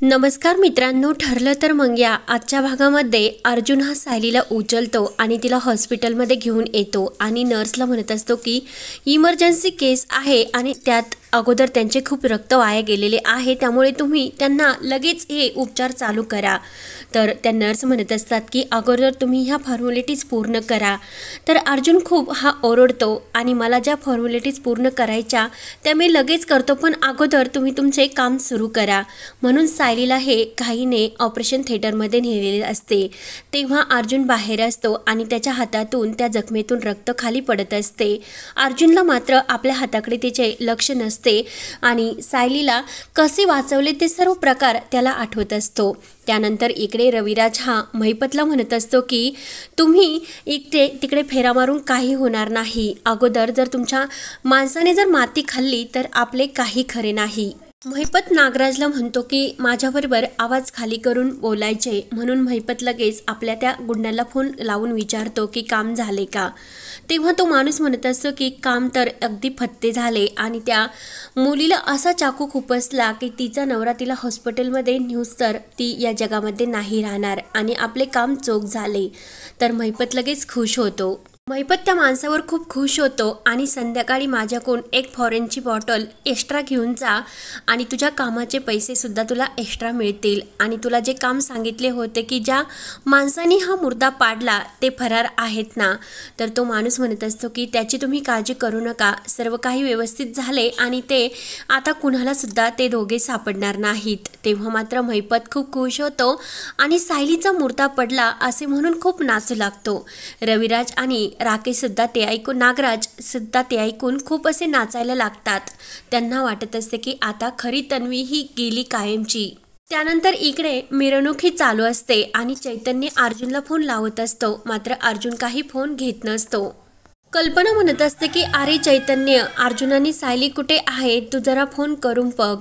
नमस्कार मित्रांनो, ठरलं तर मग या आजच्या भागामध्ये अर्जुन हा सायलीला उचलतो आणि तिला हॉस्पिटलमध्ये घेऊन येतो आणि नर्सला म्हणत असतो की इमर्जन्सी केस आहे आणि त्यात अगोदर त्यांचे खूप रक्त वाया गेलेले आहे, त्यामुळे तुम्ही त्यांना लगेच हे उपचार चालू करा। तर त्या नर्स म्हणत असतात की अगोदर तुम्ही ह्या फॉर्मॅलिटीज पूर्ण करा। तर अर्जुन खूप हा ओरडतो आणि मला ज्या फॉर्मॅलिटीज पूर्ण करायच्या त्या मी लगेच करतो, पण अगोदर तुम्ही तुमचे काम सुरू करा। म्हणून सायलीला हे घाईने ऑपरेशन थिएटरमध्ये नेलेले असते। तेव्हा अर्जुन बाहेर असतो आणि त्याच्या हातातून त्या जखमेतून रक्त खाली पडत असते। अर्जुनला मात्र आपल्या हाताकडे त्याचे लक्ष नसते आणि सायलीला कसे वाचवले ते सर्व प्रकार त्याला आठवत असतो। त्यानंतर इकडे रविराज हा महिपतला म्हणत असतो की तुम्ही इकडे तिकडे फेरा मारून काही होणार नाही। अगोदर जर तुमच्या माणसाने जर माती खाल्ली तर आपले काही खरे नाही। महिपत नागराजला म्हणतो की माझ्याबरोबर आवाज खाली करून बोलायचे, म्हणून महिपत लगेच आपल्या त्या गुंडाला फोन लावून विचारतो की काम झाले का। तेव्हा तो माणूस म्हणत असतो की काम तर अगदी फत्ते झाले आणि त्या मुलीला असा चाकू खुपसला की तिचा नवरा तिला हॉस्पिटलमध्ये न्यूज तर ती या जगामध्ये नाही राहणार आणि आपले काम चोख झाले। तर महिपत लगेच खुश होतो। महिपत त्या माणसावर खूप खुश होतो आणि संध्याकाळी माझ्याकडून एक फॉरेनची बॉटल एक्स्ट्रा घेऊन जा आणि तुझ्या कामाचे पैसे सुद्धा तुला एक्स्ट्रा मिळतील आणि तुला जे काम सांगितले होते की ज्या माणसाने हा मुर्दा पाडला ते फरार आहेत ना। तर तो माणूस म्हणत असतो की त्याची तुम्ही काळजी करू नका, सर्व काही व्यवस्थित झाले आणि ते आता कुणाला सुद्धा ते दोघे सापडणार नाहीत। तेव्हा मात्र महिपत खूप खुश होतो आणि सायलीचा मुर्दा पडला असे म्हणून खूप नाचू लागतो। रविराज आणि राकेश सुद्धा ते ऐकून नागराज सुद्धा ते ऐकून खूप असे नाचायला लागतात। त्यांना वाटत असते की आता खरी तन्वी ही गेली कायमची। त्यानंतर इकडे मिरवणूक ही चालू असते आणि चैतन्य अर्जुनला फोन लावत असतो, मात्र अर्जुन काही फोन घेत नसतो। कल्पना म्हणत असते की अरे चैतन्य, अर्जुनाने सायली कुठे आहे, तू जरा फोन करून बघ।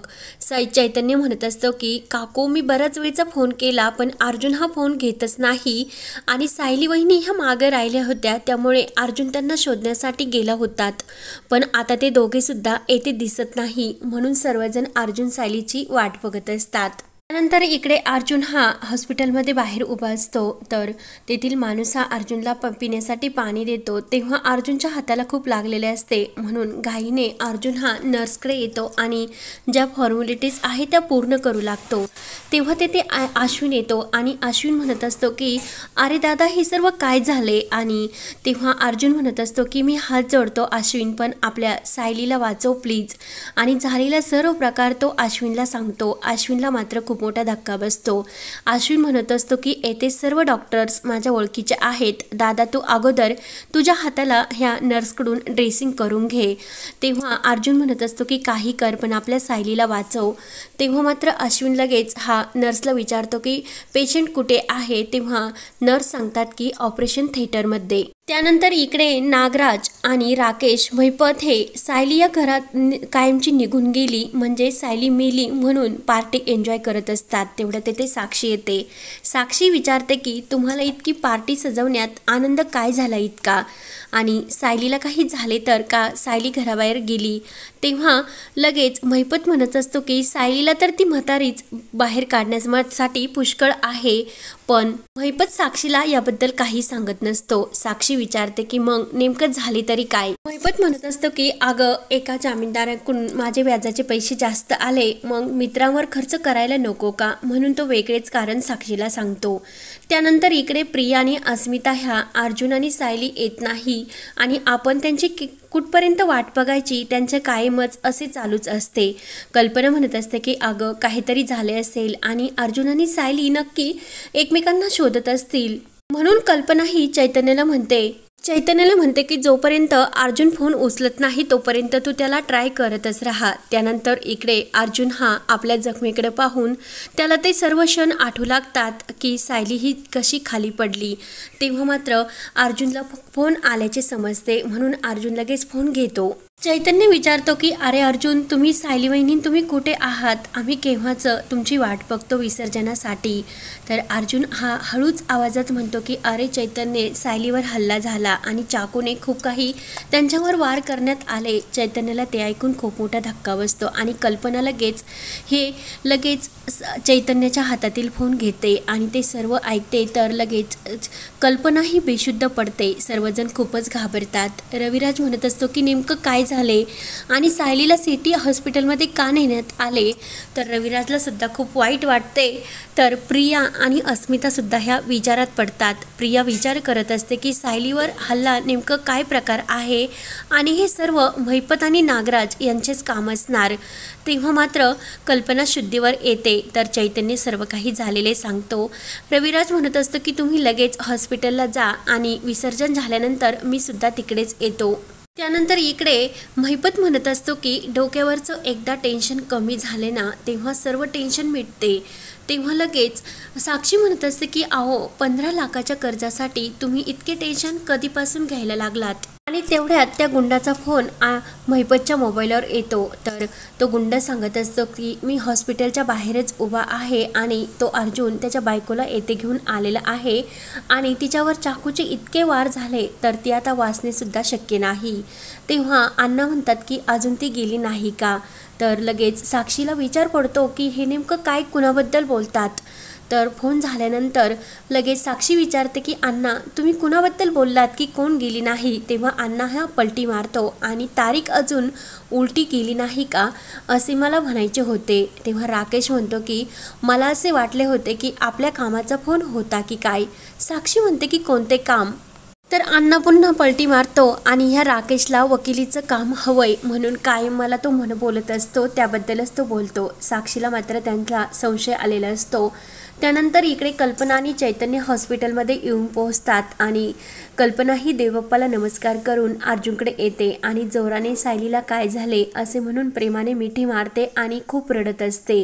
चैतन्य म्हणत असतो की काकू मी बऱ्याच वेळचा फोन केला पण अर्जुन हा फोन घेतच नाही आणि सायली वहिनी ह्या मागे राहिल्या होत्या, त्यामुळे अर्जुन त्यांना शोधण्यासाठी गेला होतात, पण आता ते दोघे सुद्धा येथे दिसत नाही, म्हणून सर्वजण अर्जुन सायलीची वाट बघत असतात। त्यानंतर इकडे अर्जुन हा हॉस्पिटलमध्ये बाहेर उभा असतो, तर तेथील माणूस हा अर्जुनला पिण्यासाठी पाणी देतो। तेव्हा अर्जुनच्या हाताला खूप लागलेले असते, म्हणून घाईने अर्जुन हा नर्सकडे येतो आणि ज्या फॉर्मॅलिटीज आहे त्या पूर्ण करू लागतो। तेव्हा तेथे अश्विन येतो आणि अश्विन म्हणत असतो की अरे दादा हे सर्व काय झाले, आणि तेव्हा अर्जुन म्हणत असतो की मी हात जोडतो अश्विन, पण आपल्या सायलीला वाचव प्लीज, आणि झालेला सर्व प्रकार तो अश्विनला सांगतो। अश्विनला मात्र खूप मोठा धक्का बसतो। अश्विन म्हणत असतो की येथे सर्व डॉक्टर्स माझ्या ओळखीचे आहेत, दादा तू अगोदर तुझ्या हाताला ह्या नर्सकडून ड्रेसिंग करून घे। तेव्हा अर्जुन म्हणत असतो की काही कर पण आपल्या सायलीला वाचव। तेव्हा मात्र अश्विन लगेच हा नर्सला विचारतो की पेशंट कुठे आहे, तेव्हा नर्स सांगतात की ऑपरेशन थिएटरमध्ये। त्यानंतर इकडे नागराज आणि राकेश महिपत हे सायली या घरात कायमची निघून गेली म्हणजे सायली मेली म्हणून पार्टी एन्जॉय करत असतात। तेवढ्या तेथे साक्षी येते। साक्षी विचारते की तुम्हाला इतकी पार्टी सजवण्यात आनंद काय झाला इतका, आणि सायलीला काही झाले तर का सायली घराबाहेर गेली। तेव्हा लगेच महिपत म्हणत असतो की सायलीला तर ती म्हातारीच बाहेर काढण्यासाठी पुष्कळ आहे, पण महिपत साक्षीला याबद्दल काही सांगत नसतो। साक्षी विचारते की मग नेमकं झाले तरी काय। महिपत म्हणत असतो की अगं एका जामीनदाराकडून माझे व्याजाचे पैसे जास्त आले, मग मित्रांवर खर्च करायला नको का, म्हणून तो वेगळेच कारण साक्षीला सांगतो। त्यानंतर इकडे प्रिया आणि अस्मिता ह्या अर्जुन आणि सायली येत नाही आणि आपण त्यांची कुठपर्यंत वाट बघायची, त्यांचे कायमच असे चालूच असते। कल्पना म्हणत असते की अगं काहीतरी झाले असेल आणि अर्जुन आणि सायली नक्की एकमेकांना शोधत असतील, म्हणून कल्पना ही चैतन्याला म्हणते की जोपर्यंत अर्जुन फोन उचलत नाही तोपर्यंत तू त्याला ट्राय करतच राहा। त्यानंतर इकडे अर्जुन हा आपल्या जखमेकडे पाहून त्याला ते सर्व क्षण आठवू लागतात की सायली ही कशी खाली पडली। तेव्हा मात्र अर्जुनला फोन आल्याचे समजते, म्हणून अर्जुन लगेच फोन घेतो। चैतन्य विचारतो की अरे अर्जुन, तुम्ही सायली वहिनी, तुम्ही कुठे आहात? आम्ही केव्हाचं तुमची वाट बघतो विसर्जनासाठी. तर अर्जुन हा हळूच आवाजात म्हणतो की अरे चैतन्य, सायलीवर हल्ला झाला आणि चाकूने खूप काही त्यांच्यावर वार करण्यात आले. चैतन्याला ते ऐकून खूप मोठा धक्का बसतो आणि कल्पना लगेच चैतन्याच्या हातातील फोन घेते आणि ते सर्व ऐकते. तर लगेच कल्पनाही बेशुद्ध पडते. सर्वजण खूपच घाबरतात. रविराज म्हणत असतो की नेमकं काय झाले आणि सायलीला सिटी हॉस्पिटलमध्ये का नेण्यात आले. तर रविराजला सुद्धा खूप वाईट वाटते. तर प्रिया आणि अस्मितासुद्धा ह्या विचारात पडतात. प्रिया विचार करत असते की सायलीवर हल्ला नेमकं काय प्रकार आहे आणि हे सर्व महिपत आणि नागराज यांचेच काम असणार. तेव्हा मात्र कल्पना शुद्धीवर येते. तर चैतन्य सर्व काही झालेले सांगतो. रविराज म्हणत असतो की तुम्ही लगेच हॉस्पिटलला जा आणि विसर्जन झाल्यानंतर मी सुद्धा तिकडेच येतो. त्यानंतर इकडे महिपत म्हणत असतो की डोक्यावरचं एकदा टेन्शन कमी झाले ना, तेव्हा सर्व टेन्शन मिटते. तेव्हा लगेच साक्षी म्हणत असते की अहो, 15 लाखाच्या कर्जासाठी तुम्ही इतके टेन्शन कधीपासून घ्यायला लागलात. आणि तेवढ्यात त्या गुंडाचा फोन महिपतच्या मोबाईलवर येतो. तर तो गुंड सांगत असतो की मी हॉस्पिटलच्या बाहेरच उभा आहे आणि तो अर्जुन त्याच्या बायकोला येथे घेऊन आलेला आहे आणि तिच्यावर चाकूचे इतके वार झाले तर ती आता वाचणेसुद्धा शक्य नाही. तेव्हा अण्णा म्हणतात की अजून ती गेली नाही का. तर लगेच साक्षीला विचार पडतो की हे नेमकं काय कुणाबद्दल बोलतात. तर फोन झाल्यानंतर लगेच साक्षी विचारते की अण्णा, तुम्ही कुणाबद्दल बोललात की कोण गेली नाही. तेव्हा अण्णा हा पलटी मारतो आणि तारीख अजून उलटी गेली नाही का असे मला म्हणायचे होते. तेव्हा राकेश म्हणतो की मला असे वाटले होते की आपल्या कामाचा फोन होता की काय. साक्षी म्हणते की कोणते काम. तर अण्णा पुन्हा पलटी मारतो आणि ह्या राकेशला वकिलीचं काम हवंय म्हणून काय मला तो बोलत असतो त्याबद्दलच तो बोलतो. साक्षीला मात्र त्यांचा संशय आलेला असतो. त्यानंतर इकडे कल्पना आणि चैतन्य हॉस्पिटलमध्ये येऊन पोहोचतात आणि कल्पनाही देवबाप्पाला नमस्कार करून अर्जुनकडे येते आणि जोराने सायलीला काय झाले असे म्हणून प्रेमाने मिठी मारते आणि खूप रडत असते.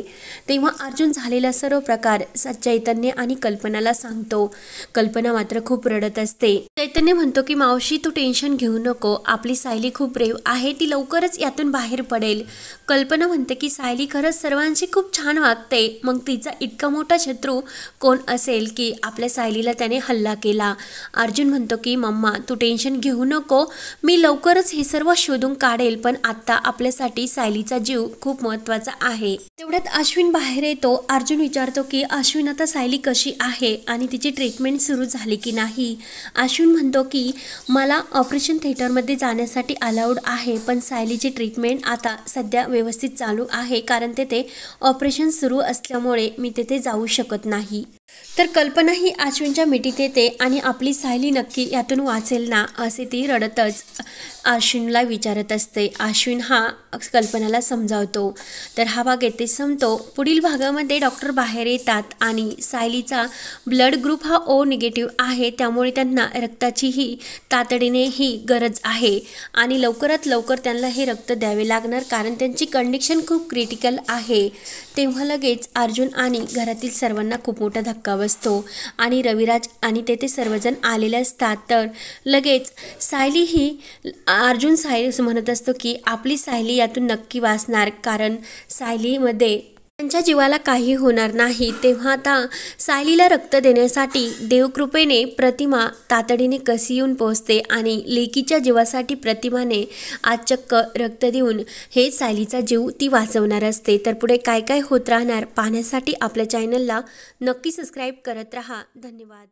तेव्हा अर्जुन झालेला सर्व प्रकार चैतन्य आणि कल्पनाला सांगतो. कल्पना मात्र खूप रडत असते. चैतन्य म्हणतो की मावशी, तू टेन्शन घेऊ नको, आपली सायली खूप ब्रेव आहे, ती लवकरच यातून बाहेर पडेल. कल्पना म्हणते की सायली खरंच सर्वांशी खूप छान वागते, मग तिचा इतका मोठा शत्रू कोण असेल की आपल्या सायलीला त्याने हल्ला केला. अर्जुन म्हणतो की मम्मा, तू टेन्शन घेऊ नको, मी लवकरच हे सर्व शोधून काढेल, पण आता आपल्यासाठी सायलीचा जीव खूप महत्त्वाचा आहे. तेवढ्यात अश्विन बाहेर येतो. अर्जुन विचारतो की अश्विन, आता सायली कशी आहे आणि तिची ट्रीटमेंट सुरू झाली की नाही. अश्विन म्हणतो की मला ऑपरेशन थिएटरमध्ये जाण्यासाठी अलाउड आहे, पण सायलीची ट्रीटमेंट आता सध्या व्यवस्थित चालू आहे कारण तेथे ऑपरेशन सुरू असल्यामुळे मी तेथे जाऊ शकत नाही. तर कल्पना ही अश्विनच्या मिठीत येते आणि आपली सायली नक्की यातून वाचेल ना असे ती रडतच अश्विनला विचारत असते. अश्विन हा कल्पनाला समजावतो. तर हा भाग येथे संपतो. पुढील भागामध्ये डॉक्टर बाहेर येतात आणि सायलीचा ब्लड ग्रुप हा O निगेटिव्ह आहे, त्यामुळे त्यांना रक्ताचीही तातडीने ही गरज आहे आणि लवकरात लवकर त्यांना हे रक्त द्यावे लागणार कारण त्यांची कंडिशन खूप क्रिटिकल आहे. तेव्हा लगेच अर्जुन आणि घरातील सर्वांना खूप मोठा धक्का बसतो आणि रविराज आणि तेथे सर्वजण आलेले असतात. तर लगेच सायली ही अर्जुन सायली म्हणत असतो की आपली सायली यातून नक्की वाचणार कारण सायलीमध्ये त्यांच्या जीवाला काही होणार नाही. तेव्हा आता सायलीला रक्त देण्यासाठी देवकृपेने प्रतिमा तातडीने कशी येऊन पोहोचते आणि लेकीच्या जीवासाठी प्रतिमाने आज चक्क रक्त देऊन हे सायलीचा जीव ती वाचवणार असते. तर पुढे काय काय होत राहणार पाहण्यासाठी आपल्या चॅनलला नक्की सबस्क्राईब करत राहा. धन्यवाद.